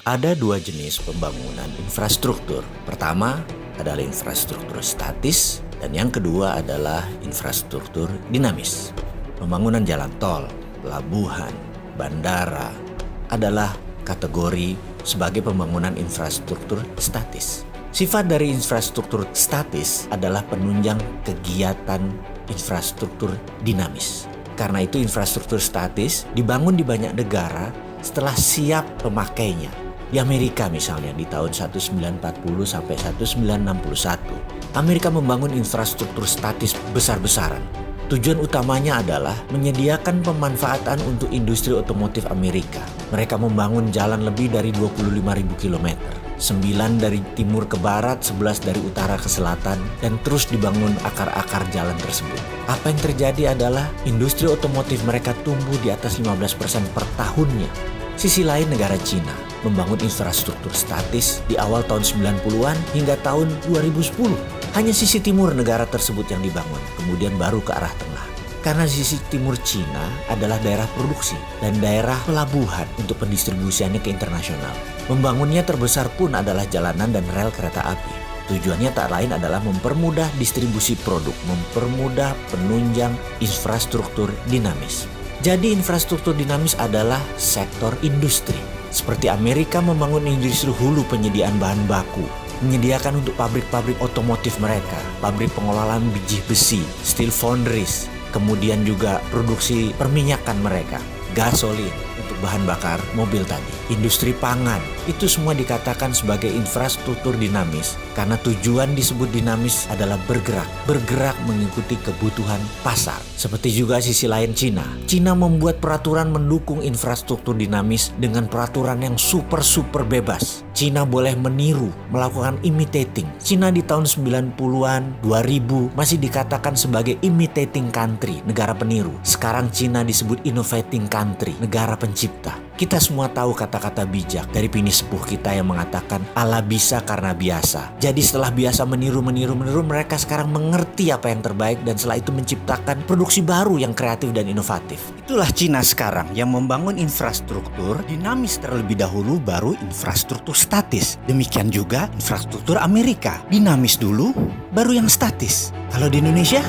Ada dua jenis pembangunan infrastruktur. Pertama adalah infrastruktur statis dan yang kedua adalah infrastruktur dinamis. Pembangunan jalan tol, pelabuhan, bandara adalah kategori sebagai pembangunan infrastruktur statis. Sifat dari infrastruktur statis adalah penunjang kegiatan infrastruktur dinamis. Karena itu infrastruktur statis dibangun di banyak negara setelah siap pemakainya. Di Amerika misalnya di tahun 1940 sampai 1961, Amerika membangun infrastruktur statis besar-besaran. Tujuan utamanya adalah menyediakan pemanfaatan untuk industri otomotif Amerika. Mereka membangun jalan lebih dari 25.000 km. 9 dari timur ke barat, 11 dari utara ke selatan, dan terus dibangun akar-akar jalan tersebut. Apa yang terjadi adalah industri otomotif mereka tumbuh di atas 15% per tahunnya. Sisi lain negara Cina membangun infrastruktur statis di awal tahun 90-an hingga tahun 2010. Hanya sisi timur negara tersebut yang dibangun, kemudian baru ke arah tengah. Karena sisi timur Cina adalah daerah produksi dan daerah pelabuhan untuk pendistribusiannya ke internasional. Membangunnya terbesar pun adalah jalanan dan rel kereta api. Tujuannya tak lain adalah mempermudah distribusi produk, mempermudah penunjang infrastruktur dinamis. Jadi infrastruktur dinamis adalah sektor industri. Seperti Amerika membangun industri hulu penyediaan bahan baku, menyediakan untuk pabrik-pabrik otomotif mereka, pabrik pengolahan biji besi, steel foundries, kemudian juga produksi perminyakan mereka, gasolin untuk bahan bakar mobil tadi, industri pangan, itu semua dikatakan sebagai infrastruktur dinamis karena tujuan disebut dinamis adalah bergerak mengikuti kebutuhan pasar. Seperti juga sisi lain Cina. Cina membuat peraturan mendukung infrastruktur dinamis dengan peraturan yang super bebas. Cina boleh meniru, melakukan imitating. Cina di tahun 90-an, 2000 masih dikatakan sebagai imitating country, negara peniru. Sekarang Cina disebut innovating country, negara pencipta. Kita semua tahu kata-kata bijak dari Pini Sepuh kita yang mengatakan Allah bisa karena biasa. Jadi setelah biasa meniru, mereka sekarang mengerti apa yang terbaik dan setelah itu menciptakan produksi baru yang kreatif dan inovatif. Itulah Cina sekarang yang membangun infrastruktur dinamis terlebih dahulu baru infrastruktur statis. Demikian juga infrastruktur Amerika. Dinamis dulu baru yang statis. Kalau di Indonesia